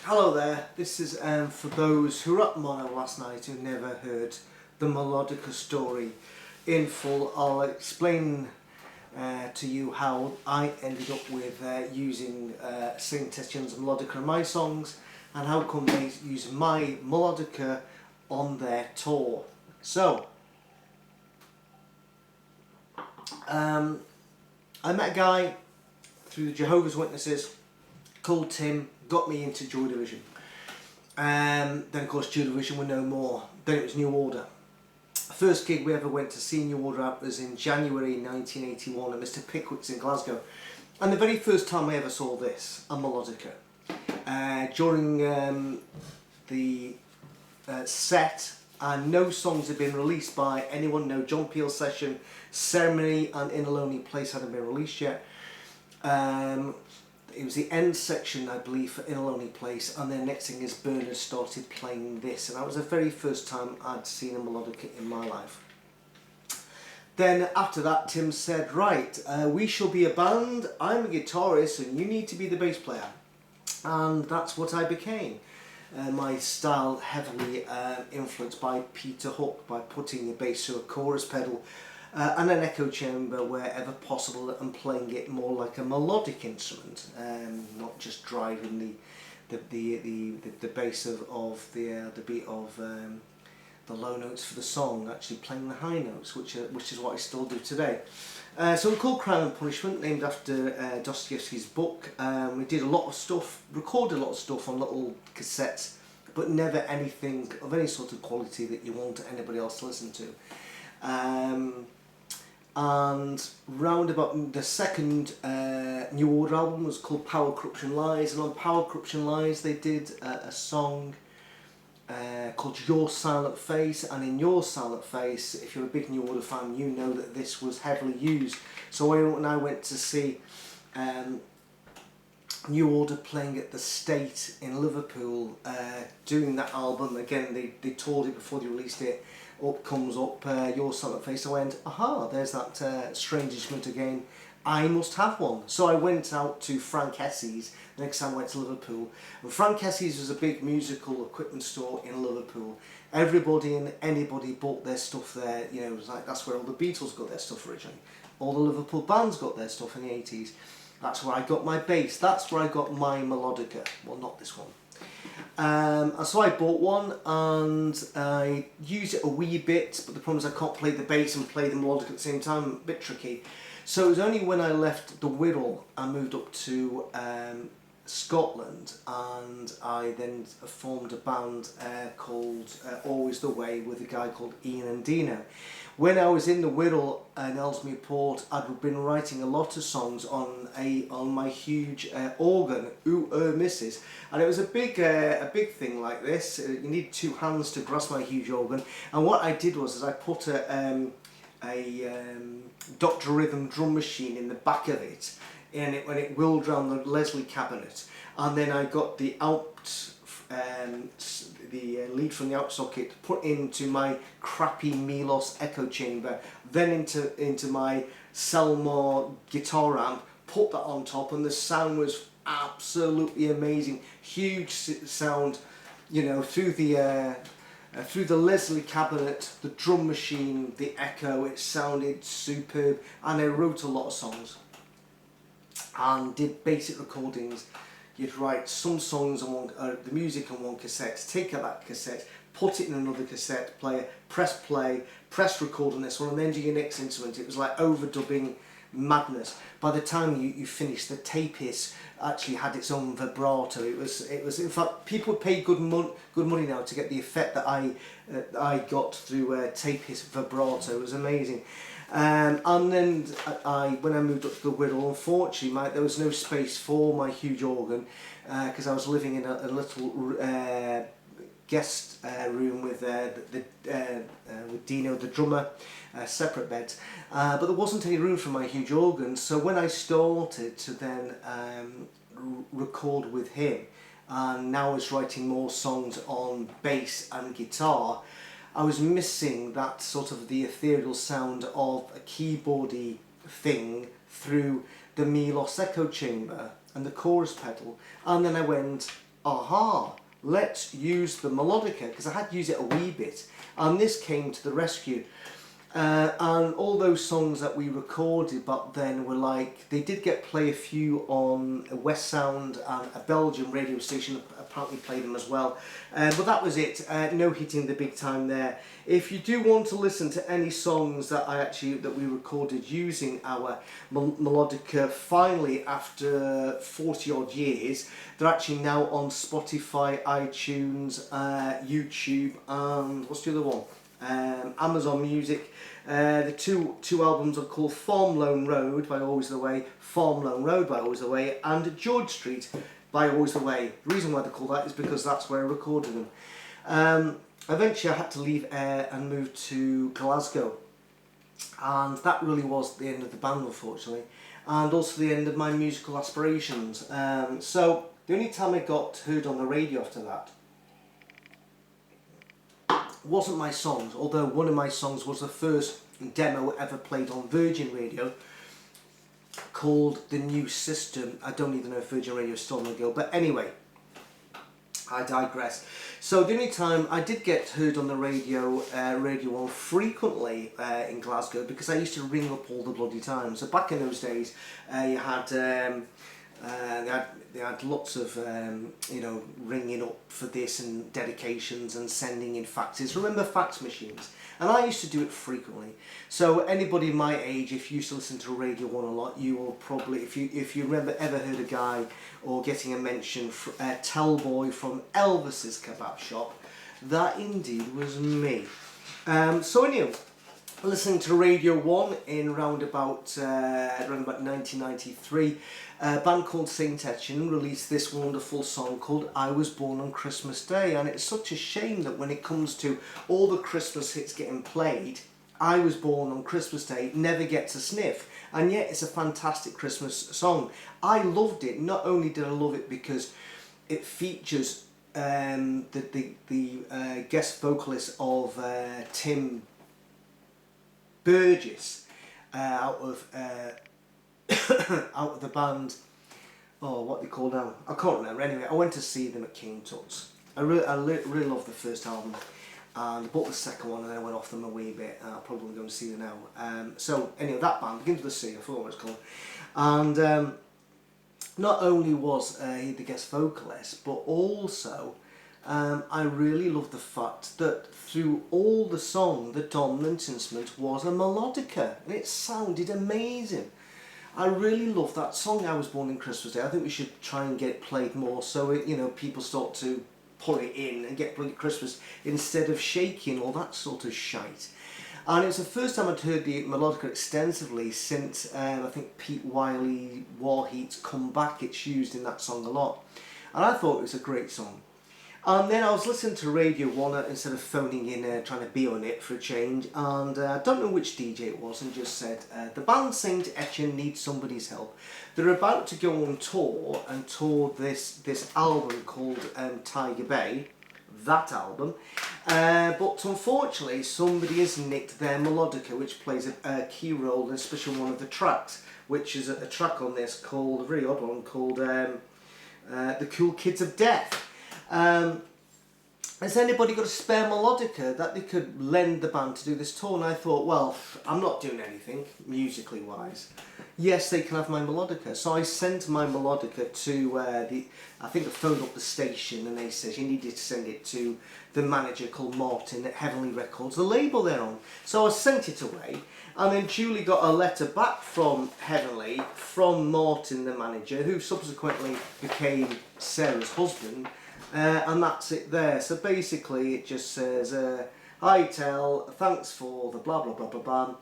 Hello there, this is for those who were at Mono last night who never heard the Melodica story in full. I'll explain to you how I ended up with using St. Etienne's Melodica in my songs and how come they use my Melodica on their tour. So, I met a guy through the Jehovah's Witnesses called Tim, got me into Joy Division. Then of course Joy Division were no more. Then it was New Order. First gig we ever went to see New Order at was in January 1981 at Mr Pickwick's in Glasgow. And the very first time I ever saw this, a Melodica. During the set, and no songs had been released by anyone, no John Peel session, Ceremony and In a Lonely Place hadn't been released yet. It was the end section, I believe, for In a Lonely Place, and then next thing is Bernard started playing this, and that was the very first time I'd seen a Melodica in my life. Then after that Tim said, right, we shall be a band, I'm a guitarist and you need to be the bass player. And that's what I became. My style heavily influenced by Peter Hook, by putting the bass through a chorus pedal and an echo chamber wherever possible and playing it more like a melodic instrument, not just driving the bass of the beat of the low notes for the song, actually playing the high notes, which is what I still do today. So we're called Crime and Punishment, named after Dostoevsky's book. We did a lot of stuff, recorded a lot of stuff on little cassettes, but never anything of any sort of quality that you want anybody else to listen to. And round about the second New Order album was called Power, Corruption, Lies, and on Power, Corruption, Lies they did a song called Your Silent Face, and in Your Silent Face, if you're a big New Order fan, you know that this was heavily used. So when I went to see New Order playing at the State in Liverpool, doing that album, again they toured it before they released it, up comes up Your Silent Face. I went, aha, there's that strange instrument again, I must have one. So I went out to Frank Hesse's the next time I went to Liverpool, and Frank Hesse's was a big musical equipment store in Liverpool. Everybody and anybody bought their stuff there. You know, it was like, that's where all the Beatles got their stuff originally. All the Liverpool bands got their stuff in the 80s. That's where I got my bass. That's where I got my Melodica. Well, not this one. And so I bought one and I used it a wee bit, but the problem is I can't play the bass and play the Melodica at the same time, a bit tricky. So it was only when I left the Wirral and moved up to Scotland, and I then formed a band called Always the Way with a guy called Ian and Dino. When I was in the Wirral in Ellesmere Port, I'd been writing a lot of songs on my huge organ, Mrs. And it was a big thing like this. You need two hands to grasp my huge organ. And what I did was I put a Dr. Rhythm drum machine in the back of it, and when it whirled around the Leslie cabinet, and then I got the lead from the out socket put into my crappy Milos echo chamber, then into my Selmar guitar amp, put that on top, and the sound was absolutely amazing. Huge sound, you know, through the Leslie cabinet, the drum machine, the echo. It sounded superb, and I wrote a lot of songs and did basic recordings. You'd write some songs on the music on one cassette, take out that cassette, put it in another cassette player, press play, press record on this one, and then do your next instrument. It was like overdubbing madness. By the time you finished, the tape hiss actually had its own vibrato. It was in fact, people pay good money now to get the effect that I got through tape hiss vibrato. It was amazing. And then when I moved up to the Wirral, unfortunately there was no space for my huge organ, because I was living in a little guest room with Dino the drummer, separate beds, but there wasn't any room for my huge organ. So when I started to then record with him, and now I was writing more songs on bass and guitar, I was missing that sort of the ethereal sound of a keyboardy thing through the Milos echo chamber and the chorus pedal. And then I went, aha, let's use the melodica, because I had used it a wee bit, and this came to the rescue. And all those songs that we recorded back then were like, they did play a few on West Sound, and a Belgian radio station apparently played them as well. But that was it, no hitting the big time there. If you do want to listen to any songs that we recorded using our melodica, finally after 40 odd years, they're actually now on Spotify, iTunes, YouTube, and what's the other one? Amazon Music. The two albums are called Farm Lone Road by Always the Way, Farm Lone Road by Always the Way, and George Street by Always the Way. The reason why they're called that is because that's where I recorded them. Eventually I had to leave Ayr and move to Glasgow, and that really was the end of the band, unfortunately, and also the end of my musical aspirations. So the only time I got heard on the radio after that wasn't my songs, although one of my songs was the first demo ever played on Virgin Radio, called The New System. I don't even know if Virgin Radio is still on the go, but anyway, I digress. So the only time I did get heard on the radio, Radio 1 frequently in Glasgow, because I used to ring up all the bloody time. So back in those days, you had they had lots of you know, ringing up for this and dedications and sending in faxes. Remember fax machines? And I used to do it frequently. So anybody my age, if you used to listen to Radio 1 a lot, you will probably, if you remember, ever heard a guy or getting a mention, Tellboy from Elvis's kebab shop, that indeed was me. So anyway, listening to Radio 1 in around about 1993, a band called Saint Etienne released this wonderful song called I Was Born on Christmas Day, and it's such a shame that when it comes to all the Christmas hits getting played, I Was Born on Christmas Day never gets a sniff, and yet it's a fantastic Christmas song. I loved it. Not only did I love it because it features the guest vocalist of Tim Burgess out of out of the band, oh, what they call now, I can't remember. Anyway, I went to see them at King Tut's. I really loved the first album, and I bought the second one, and then I went off them a wee bit, and I'll probably go and see them now. So anyway, that band, Begins with a C, I forgot what it's called, and not only was he the guest vocalist, but also I really loved the fact that through all the song, the dominant instrument was a melodica, and it sounded amazing. I really love that song, I Was Born on Christmas Day. I think we should try and get it played more, so it, you know, people start to put it in and get Brilliant Christmas instead of shaking all that sort of shite. And it was the first time I'd heard the melodica extensively since I think Pete Wiley Warheat's Come Back. It's used in that song a lot, and I thought it was a great song. And then I was listening to Radio 1 instead of phoning in, trying to be on it for a change, and I don't know which DJ it was, and just said, the band Saint Etienne needs somebody's help. They're about to go on tour and tour this album called Tiger Bay, that album, but unfortunately somebody has nicked their melodica, which plays a key role in especially one of the tracks, which is a track on this called, a very odd one, called The Cool Kids of Death. Has anybody got a spare melodica that they could lend the band to do this tour? And I thought, well, I'm not doing anything musically wise. Yes, they can have my melodica. So I sent my melodica to I think I phoned up the station, and they said you needed to send it to the manager called Martin at Heavenly Records, the label they're on. So I sent it away, and then Julie got a letter back from Heavenly, from Martin, the manager, who subsequently became Sarah's husband. And that's it there. So basically it just says, hi Tel, thanks for the blah blah blah blah blah.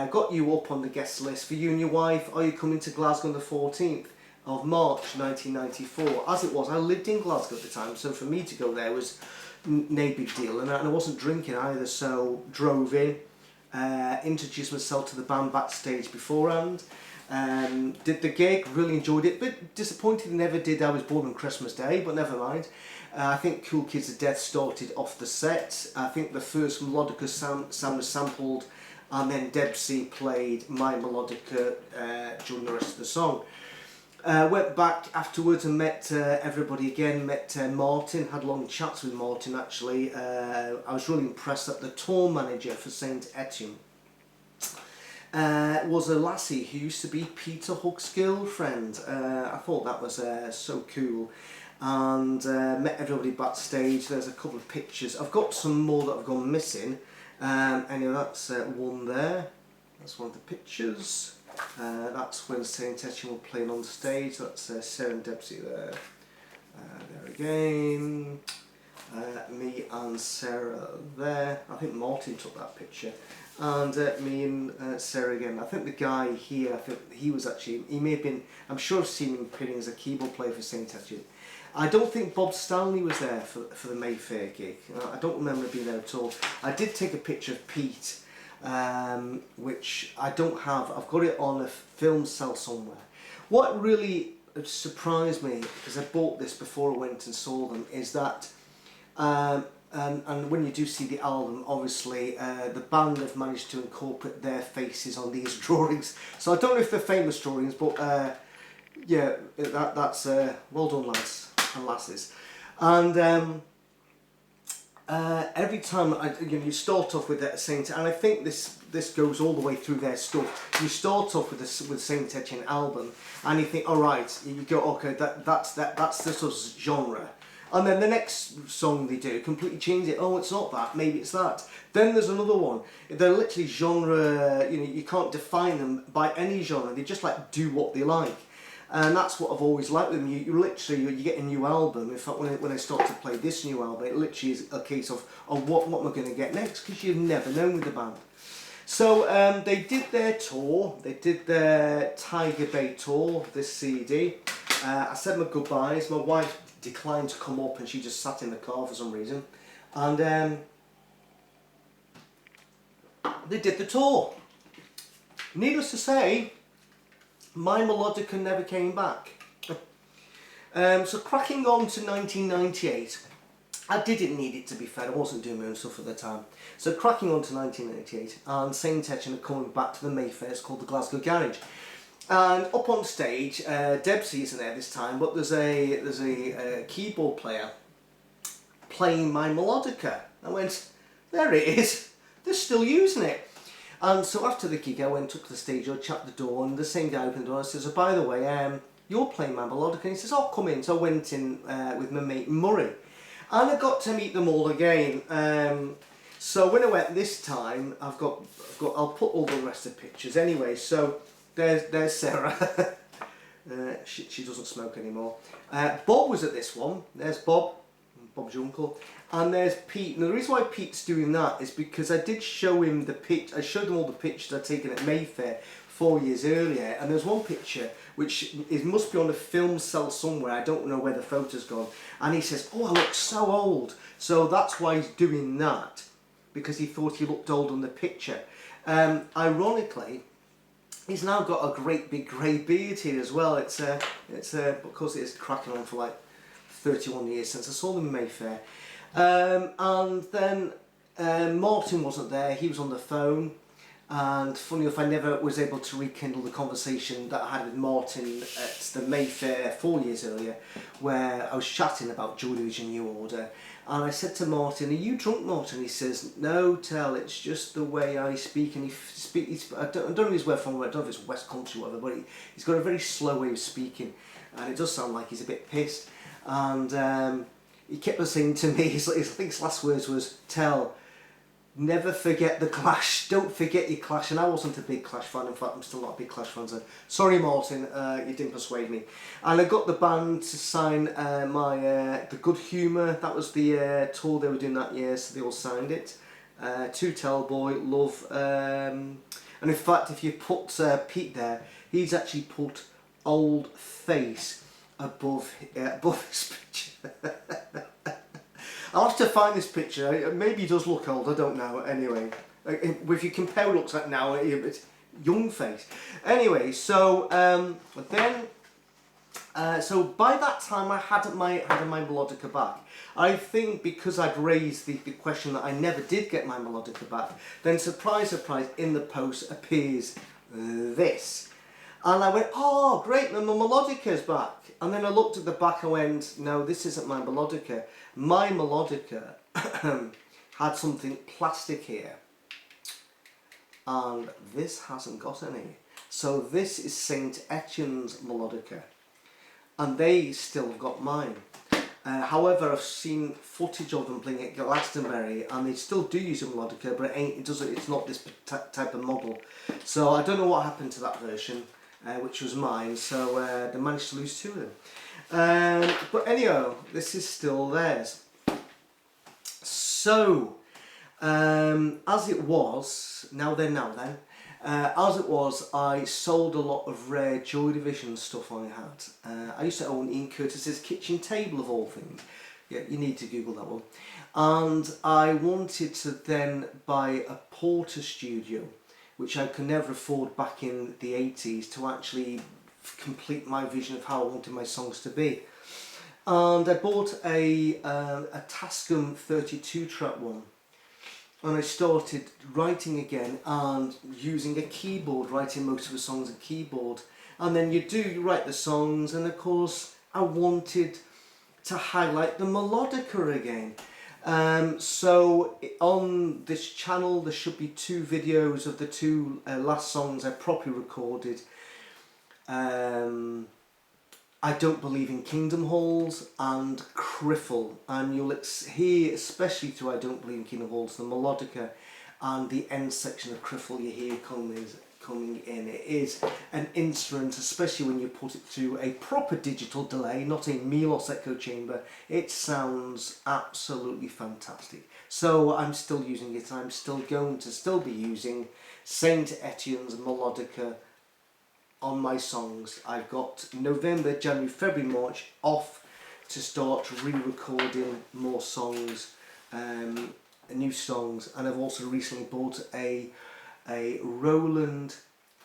Got you up on the guest list for you and your wife. Are you coming to Glasgow on the 14th of March 1994? As it was, I lived in Glasgow at the time, so for me to go there was no big deal, and I wasn't drinking either, so drove in, introduced myself to the band backstage beforehand. Did the gig, really enjoyed it, but disappointed never did I Was Born on Christmas Day, but never mind. I think Cool Kids of Death started off the set. I think the first melodica sound was sampled, and then Debsy played my melodica during the rest of the song. Went back afterwards and met everybody again, met Martin, had long chats with Martin actually. I was really impressed that the tour manager for Saint Etienne was a lassie who used to be Peter Hook's girlfriend. I thought that was so cool. And met everybody backstage. There's a couple of pictures. I've got some more that have gone missing. Anyway, that's one there. That's one of the pictures. That's when Saint Etienne were playing on stage. That's Sarah and Debsy there. There again. Me and Sarah there. I think Martin took that picture. And me and Sarah again. I think the guy here, I think he was actually, he may have been, I'm sure I've seen him appearing as a keyboard player for Saint Etienne. I don't think Bob Stanley was there for the Mayfair gig. I don't remember being there at all. I did take a picture of Pete, which I don't have. I've got it on a film cell somewhere. What really surprised me, because I bought this before I went and saw them, is that, and when you do see the album, obviously the band have managed to incorporate their faces on these drawings. So I don't know if they're famous drawings, but yeah, that's well done, lads and lasses. And every time you start off with that Saint, and I think this goes all the way through their stuff. You start off with Saint Etienne album, and you think, all right, you go, okay, that's the sort of genre. And then the next song they do completely change it. Oh, it's not that. Maybe it's that. Then there's another one. They're literally genre. You can't define them by any genre. They just like do what they like. And that's what I've always liked with them. You literally, you get a new album. In fact, when I start to play this new album, it literally is a case of what am I going to get next? Because you've never known with the band. So they did their tour. They did their Tiger Bay tour, this CD. I said my goodbyes. My wife declined to come up and she just sat in the car for some reason. And they did the tour. Needless to say, my Melodica never came back. So cracking on to 1998, I didn't need it, to be fair. I wasn't doing my own stuff at the time. So cracking on to 1998, and Saint Etienne are coming back to the Mayfair. It's called the Glasgow Garage. And up on stage, Debsy isn't there this time, but there's a keyboard player playing my Melodica. I went, there it is. They're still using it. And so after the gig, I went up to the stage, I chapped the door, and the same guy opened the door and says, oh, by the way, you're playing my Melodica. And he says, oh, come in. So I went in with my mate Murray. And I got to meet them all again. So when I went this time, I'll put all the rest of the pictures anyway. So there's Sarah. She doesn't smoke anymore. Bob was at this one. There's Bob, Bob's your uncle. And there's Pete. Now the reason why Pete's doing that is because I did show him the pitch. I showed him all the pictures I'd taken at Mayfair 4 years earlier, and there's one picture which must be on a film cell somewhere. I don't know where the photo's gone. And he says, "Oh, I look so old." So that's why he's doing that, because he thought he looked old on the picture. Ironically, he's now got a great big grey beard here as well. It's because it's cracking on for like 31 years since I saw them in Mayfair. And then Martin wasn't there, he was on the phone, and funny enough, I never was able to rekindle the conversation that I had with Martin at the Mayfair 4 years earlier, where I was chatting about Joy Division New Order, and I said to Martin, "Are you drunk, Martin?" He says, "No, Tell, it's just the way I speak." And I don't know his where from, I don't know if it's West Country or whatever, but he's got a very slow way of speaking, and it does sound like he's a bit pissed. And he kept on saying to me, I think his last words was, "Tell, never forget the Clash, don't forget your Clash." And I wasn't a big Clash fan. In fact, I'm still not a big Clash fan, so sorry Martin, you didn't persuade me. And I got the band to sign the Good Humour. That was the tour they were doing that year, so they all signed it. To Tell Boy, Love, and in fact, if you put Pete there, he's actually put Old Face above his picture. I'll have to find this picture. Maybe he does look old, I don't know. Anyway, if you compare what it looks like now, it's young face. Anyway, so so by that time I had my Melodica back. I think because I'd raised the question that I never did get my Melodica back, then surprise, surprise, in the post appears this. And I went, oh great, my Melodica's back. And then I looked at the back and went, no, this isn't my Melodica. My Melodica had something plastic here. And this hasn't got any. So this is Saint Etienne's Melodica. And they still have got mine. However, I've seen footage of them playing at Glastonbury, and they still do use a Melodica, but it's not this type of model. So I don't know what happened to that version, which was mine. So they managed to lose two of them. But anyhow, this is still theirs. So as it was, as it was, I sold a lot of rare Joy Division stuff I had. I used to own Ian Curtis's kitchen table of all things. Yeah, you need to Google that one. And I wanted to then buy a Porter studio, which I could never afford back in the 80s, to actually complete my vision of how I wanted my songs to be. And I bought a Tascam 32 track one. And I started writing again and using a keyboard, writing most of the songs on keyboard. And then you write the songs, and of course I wanted to highlight the Melodica again. So on this channel there should be 2 videos of the 2 last songs I properly recorded. I Don't Believe in Kingdom Halls and Criffle, and you'll hear, especially through I Don't Believe in Kingdom Halls, the Melodica and the end section of Criffle you hear coming in. It is an instrument, especially when you put it through a proper digital delay, not a Milos echo chamber. It sounds absolutely fantastic. So I'm still using it. I'm still going to be using Saint Etienne's Melodica on my songs. I've got November, January, February, March off to start re-recording more songs, new songs, and I've also recently bought a Roland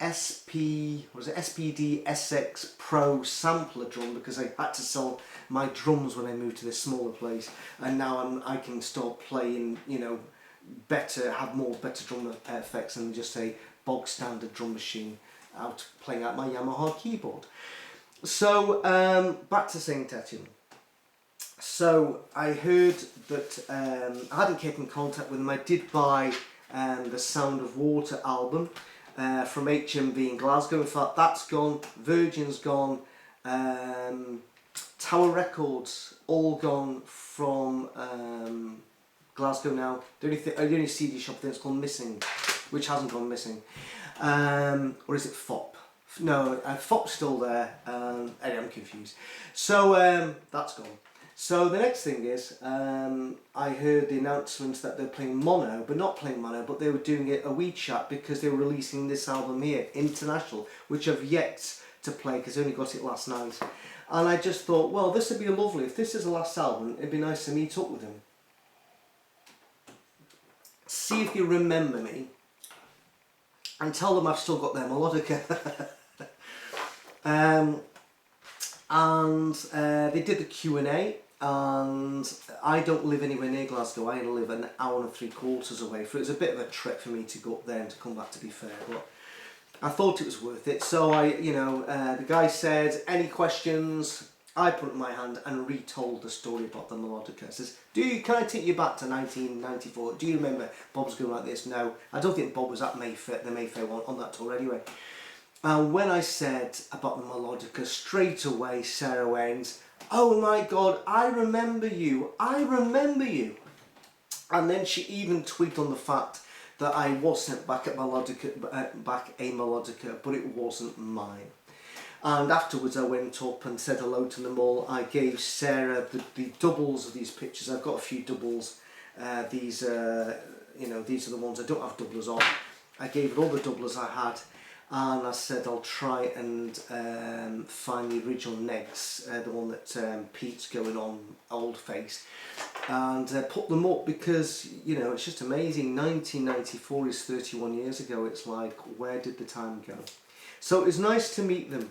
SPD SX Pro sampler drum, because I had to sell my drums when I moved to this smaller place, and now I can start playing, have more better drum effects than just a bog standard drum machine playing out my Yamaha keyboard. So back to Saint Etienne. So I heard that I hadn't kept in contact with them. I did buy the Sound of Water album from HMV in Glasgow. In fact, that's gone. Virgin's gone. Tower Records all gone from Glasgow now. The only CD shop there is called Missing, which hasn't gone missing. Or is it FOP? No, FOP's still there. I'm confused. So that's gone. So the next thing is, I heard the announcement that they're playing mono, but not playing mono, but they were doing it a wee chat because they were releasing this album here, International, which I've yet to play because I only got it last night. And I just thought, well, this would be lovely. If this is the last album, it'd be nice to meet up with them. See if you remember me, and tell them I've still got their Melodica. They did the Q&A, and I don't live anywhere near Glasgow. I live an hour and 3/4 away. So it was a bit of a trek for me to go up there and to come back, to be fair, but I thought it was worth it. So the guy said, any questions? I put up my hand and retold the story about the Melodica. I says, can I take you back to 1994? Do you remember Bob's going like this? No, I don't think Bob was at the Mayfair one on that tour anyway. And when I said about the Melodica, straight away Sarah went, oh my God, I remember you. And then she even tweaked on the fact that I was sent back a Melodica, but it wasn't mine. And afterwards I went up and said hello to them all. I gave Sarah the doubles of these pictures. I've got a few doubles. These are the ones I don't have doublers on. I gave her all the doublers I had, and I said I'll try and find the original negs, the one that Pete's going on, Old Face, and put them up, because it's just amazing. 1994 is 31 years ago. It's like, where did the time go? So it was nice to meet them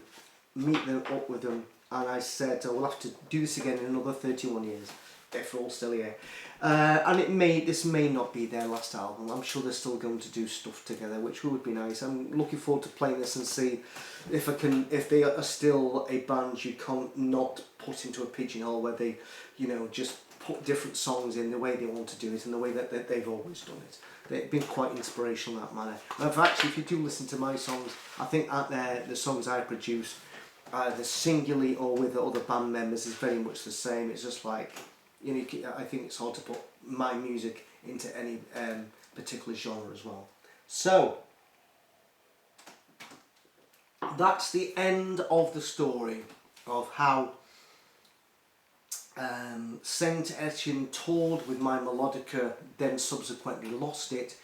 up with them, and I said, we'll have to do this again in another 31 years. if we're all still here. And this may not be their last album. I'm sure they're still going to do stuff together, which would be nice. I'm looking forward to playing this and see if they are still a band you can't not put into a pigeonhole where they, just put different songs in the way they want to do it and the way that they've always done it. They've been quite inspirational in that manner. And actually, if you do listen to my songs, I think the songs I produce, either singularly or with the other band members, is very much the same. It's just like, I think it's hard to put my music into any particular genre as well. So, that's the end of the story of how Saint Etienne toured with my Melodica, then subsequently lost it,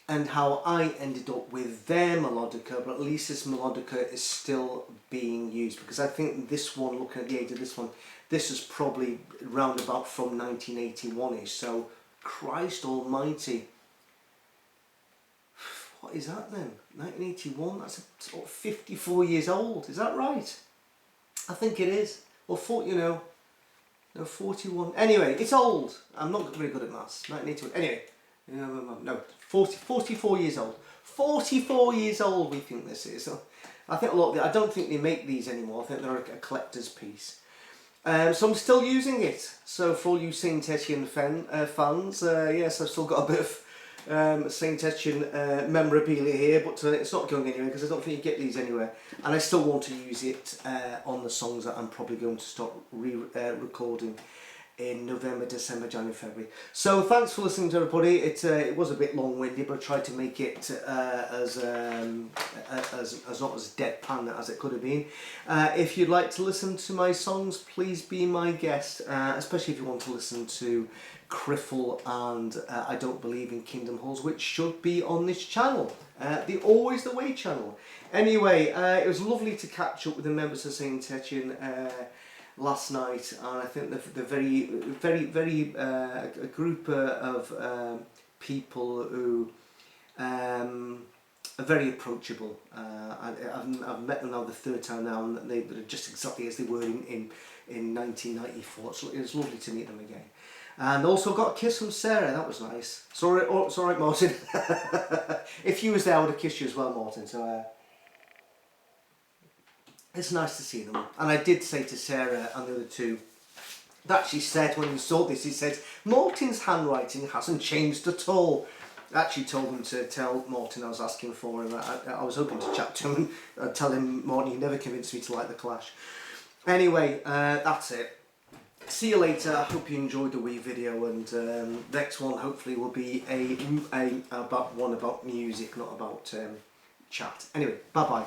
and how I ended up with their Melodica, but at least this Melodica is still being used, because I think this one, looking at the age of this one, this is probably round about from 1981ish, so Christ almighty, what is that then? 1981, that's 54 years old, is that right? I think it is, or 40, no, 41. Anyway, it's old. I'm not very good at maths. 1981. Anyway, no, 44 years old. 44 years old. We think this is. So I think I don't think they make these anymore. I think they're a collector's piece. So I'm still using it. So for all you Saint Etienne fans, yes, I've still got a bit of Saint Etienne memorabilia here, but it's not going anywhere because I don't think you get these anywhere. And I still want to use it on the songs that I'm probably going to start recording in November, December, January, February. So thanks for listening to everybody. It was a bit long-winded, but I tried to make it as not as deadpan as it could have been. If you'd like to listen to my songs, please be my guest, especially if you want to listen to Criffle and I Don't Believe in Kingdom Halls, which should be on this channel, the Always the Way channel. Anyway, it was lovely to catch up with the members of Saint Etienne last night, and I think they're very a group of people who are very approachable. I've met them now the third time now, and they're just exactly as they were in 1994. So it was lovely to meet them again. And also got a kiss from Sarah, that was nice. Sorry, Martin. If you was there, I would have kissed you as well, Martin. So it's nice to see them. And I did say to Sarah and the other two, that she said when we saw this, he said, Martin's handwriting hasn't changed at all. I actually told them to tell Martin I was asking for him. I was hoping to chat to him and tell him, Martin, you never convinced me to like The Clash. Anyway, that's it. See you later. I hope you enjoyed the wee video, and next one hopefully will be about music, not about chat. Anyway, bye bye.